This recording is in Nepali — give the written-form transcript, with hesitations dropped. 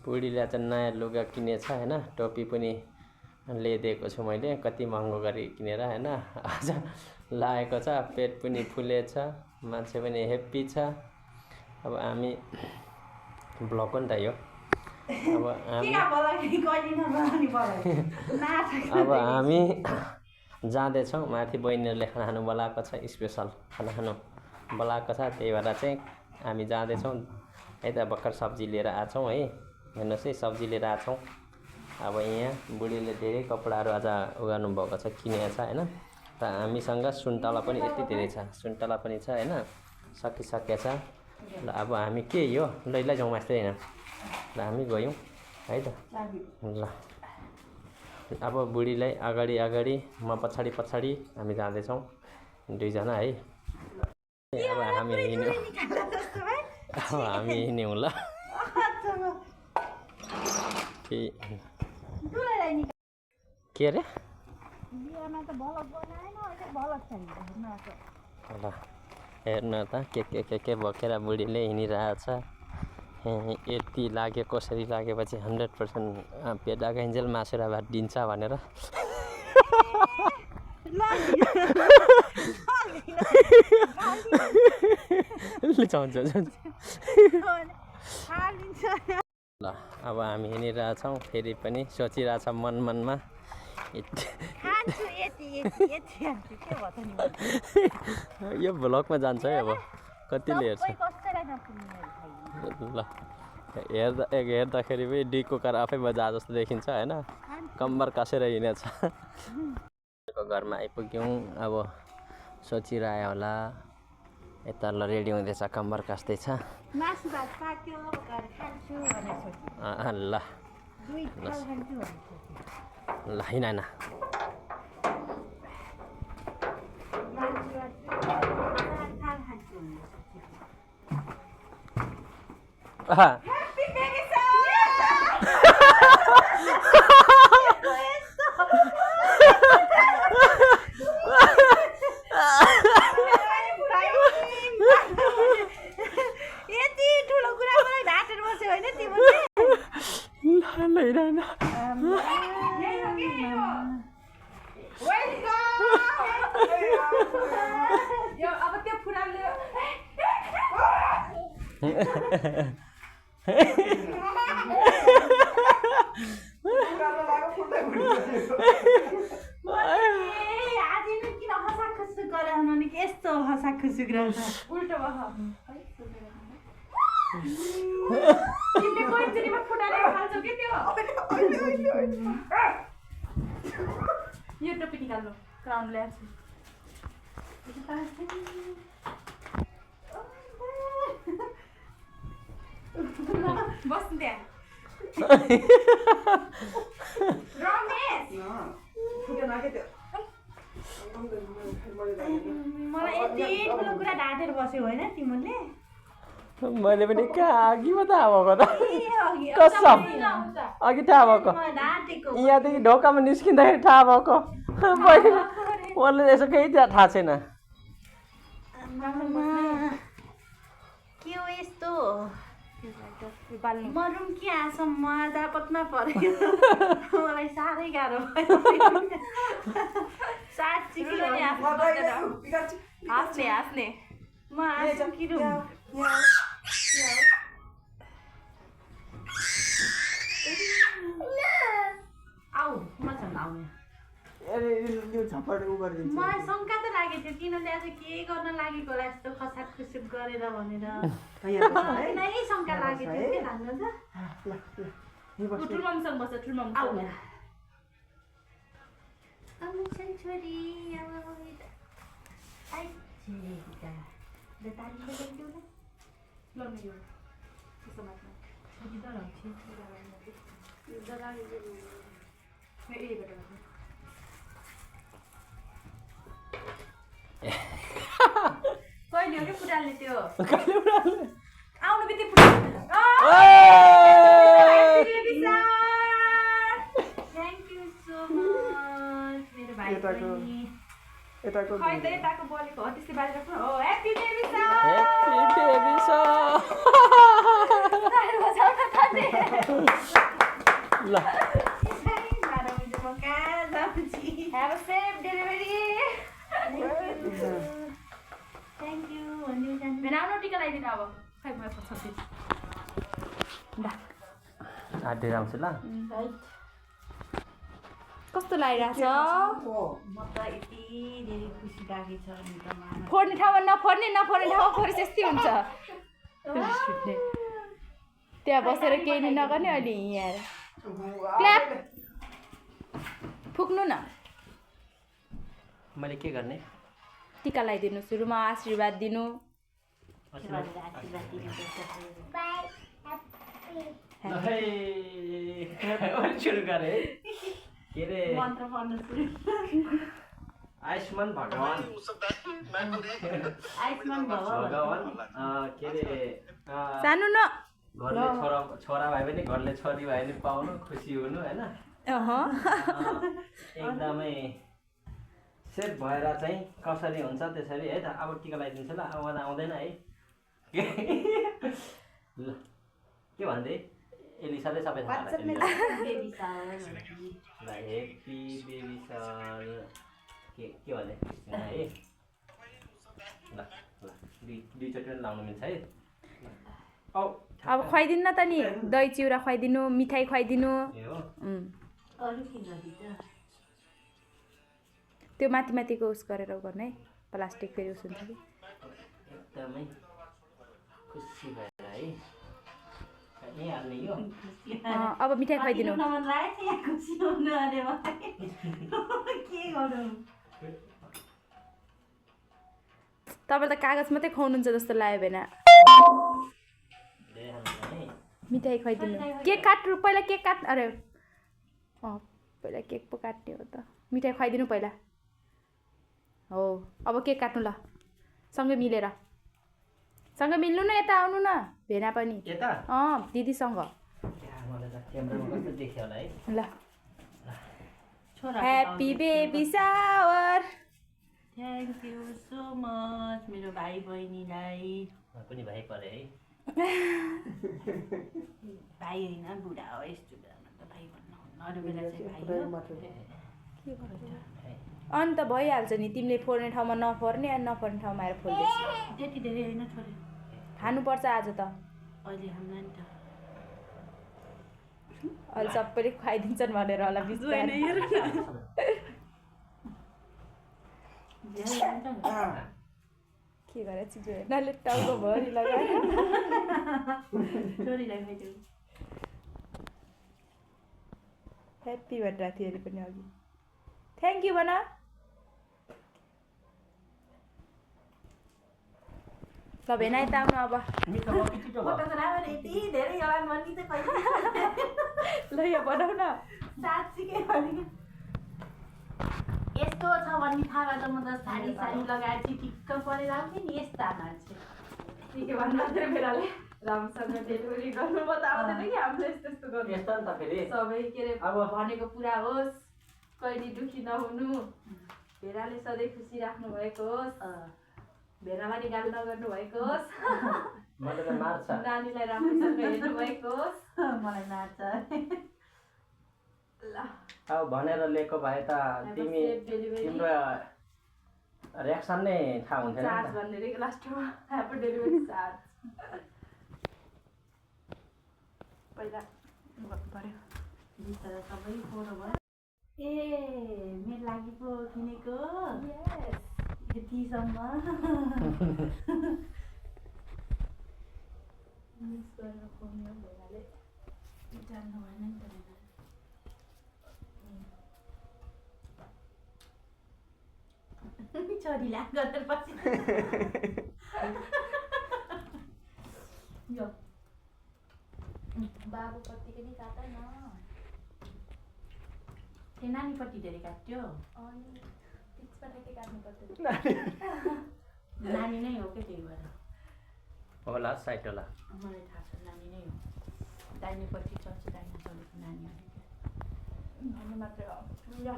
बुढीले चाहिँ नयाँ लुगा किनेछ हैन टोपी पनि ल्याइदिएको छु मैले कति महँगो गरी किनेर हैन आज लागेको छ पेट पनि फुलेछ मान्छे पनि हेप्पी छ अब हामी ब्लग पनि त यो अब हामी जाँदैछौँ माथि बहिनीहरूले खाना खानु बोलाएको छ स्पेसल खाना खानु बोलाएको छ त्यही भएर चाहिँ हामी जाँदैछौँ है त भर्खर सब्जी लिएर आछौँ है हेर्नुहोस् है सब्जी लिएर आछौँ अब यहाँ बुढीले धेरै कपडाहरू आज उगार्नु भएको छ किनेको छ हैन त हामीसँग सुन्तला पनि यति धेरै छ सुन्तला पनि छ हैन सकिसकेको छ ल अब हामी के यो लैला जाउँ मास्टर हैन ल हामी गयौँ है त ल अब बुढीलाई अगाडि अगाडि म पछाडि पछाडि हामी जाँदैछौँ दुईजना है अब हामी हिँड्यौँ अब हामी हिँड्यौँ ल के अरे ल हेर्नु त के बोकेर बुढीले हिँडिरहेछ यति लाग्यो कसरी लागेपछि 100% पेट आगाइन्जेल मासुरा भात दिन्छ भनेर ल अब हामी हिँडिरहेछौँ फेरि पनि सोचिरहेछ मनमा यो भ्लगमा जान्छ है अब कतिले हेर्छ ल हेर्दाखेरि पनि डिको कार आफै बजा जस्तो देखिन्छ हैन कम्बर कसेर हिँडेछ घरमा आइपुग्यौँ अब सोचिरह्यो होला यता ल रेडी हुँदैछ कम्बर कस्दैछ ल ल हिँड यो टोपी निकाल्नु क्राउन ल्याछु बस्नु त्यहाँ मलाई यति ठुलो कुरा ढाँटेर बस्यो होइन तिमीले मैले पनि कहाँ अघिमा थाहा भएको त कसम अघि थाहा भएको यहाँदेखि ढोकामा निस्किँदाखेरि थाहा भएको मैले यसो केही थाहा छैन के हो यस्तो मरुम कि आसम्म जापटमा पर्यो मलाई साह्रै गाह्रो भयो साँच्ची कि पनि हाँस्ने म आँसु कि आऊ मसँग आउने मलाई शङ्का त लागेको थियो तिनीहरूले आज के गर्न लागेको होला यस्तो खसाक खुसुक गरेर भनेर नै शङ्का लागेको थियो के लाग्न त ठुल्मामसँग बस्छ ठुल्माम छोरी कहिले हो कि पुरालले त्यो आउनु बित्तिकै थ्याङ्क यू सो मच मेरो भाइ यताको खै त यताको बोलेको हो त्यसले बाहिर राख्नु हो happy baby sir happy baby sir ल Have a safe delivery. Thank you. बनाउनु टिका लगाइदिनु अब खै म पछाउँछु आँटेर आउँछु ल कस्तो लागिरहेछ म त यति धेरै खुसी लागेछ नि त मामा फोड्ने ठाउँमा नफोड्ने नफोड्ने ठाउँमा फोरेस यस्तै हुन्छ त्यहाँ बसेर केही नि नगर्ने अहिले यहाँ क्ल्याप फुक्नु न मैले के गर्ने टिका लगाइदिनु सुरुमा आशीर्वाद दिनु सुरु गरे के अरे मन्त्र पढ्नु सुरु आयुष्मान भगवान आयुष्मान भगवान के अरे सानो न घरले छोरा भए पनि घरले छोरी भए पनि पाउनु खुसी हुनु होइन एकदमै सेफ भएर चाहिँ कसरी हुन्छ त्यसरी है त अब टिका लगाइदिन्छु ल आवाज आउँदैन है ल के भन्दै एलिसाले सबै थाहा हेप्पी बेबी सर के भने है ल ल दुईचोटि लाउनु मिल्छ है अब खुवाइदिनु न त नि दही चिउरा खुवाइदिनु मिठाई खुवाइदिनु अरू के गर्नु त त्यो माथि माथिको उस गरेर गर्ने है प्लास्टिक फेरि उस हुन्छ कि एकदमै खुसी भएर है यहीँ हाल्ने यो अब मिठाई खुवाइदिनु मन लागेको छ यहाँ खुसी हुनु अरे के गरौँ तपाईँले त कागज मात्रै खुवाउनुहुन्छ जस्तो लाग्यो भएन मिठाई खुवाइदिनु केक काट्नु पहिला केक काट्नु अरे पहिला केक पो काट्ने हो त मिठाई खुवाइदिनु पहिला हो अब केक काट्नु ल सँगै मिलेर सँगै मिल्नु न यता आउनु न भेना पनि दिदीसँग ल happy baby shower thank you so much मेरो भाइ बहिनीलाई पनि भाइ परे है भाइ होइन बुढा हो यस्तो बेलामा त भाइ भन्नुहुन्न अरू बेला चाहिँ भाइ हो अन्त भइहाल्छ नि तिमीले फोड्ने ठाउँमा नफोर्ने अनि नफोर्ने ठाउँमा आएर फोल्दैछ त्यति धेरै होइन छोरी खानुपर्छ आज त अहिले हामीलाई नि त अहिले सबैले खुवाइदिन्छन् भनेर होला बिस्तारै के गरेर चिजो हेर्नाले टाउको भरि लगाएर छोरीलाई खाइदिउ ह्याप्पी भनिरहेको थियो अरे पनि अघि थ्याङ्क यू भन ल भेना यता आउनु अब यति धेरै होला मर्नी त कहिले ल यो बनाऊ न साँच्चीकै भनेको यस्तो छ भन्ने थाहा भएर म त साडी लगाएर चाहिँ ठिक्क परेर आउँथेँ नि यस्ता मान्छे के भन्नु मात्रै बेलाले राम्रोसँग डेलिभरी गर्नु म त आउँदैन कि हामीले यस्तो यस्तो गर्नु यस्तो नि त फेरि सबै के अरे अब भनेको पुरा होस् कहिले दुखी नहुनु भेडाले सधैँ खुसी राख्नु भएको होस् भेडालाई गाली नगर्नु भएको होस् मलाई त मार्छ नानीलाई राम्रोसँग हेर्नु भएको होस् मलाई मार्छ ल अब भनेर लिएको भए त तिमी तिम्रो रियाक्सन नै थाहा हुन्थेन चार्ज भन्ने रे लास्टमा ह्याप्पी डेलिभरी चार्ज पहिला गर्नु पर्यो बिस्तारै सबै फोटो भयो ए मेरो लागि पो किनेको यतिसम्म मिस गरेर फोन भइहाले जान्नु भएन नि त छोरीलाई गरेर पछि यो बाबुपट्टिको नि काट न त्यो नानीपट्टि धेरै काट्यो पिछबाट के काट्नु पर्छ नानी नै हो क्या त्यही भएर होला साइड होला मलाई थाहा छ नानी नै हो दाहिनेपट्टि चल्छ दाहिने चलेको नानी भन्नु मात्रै हो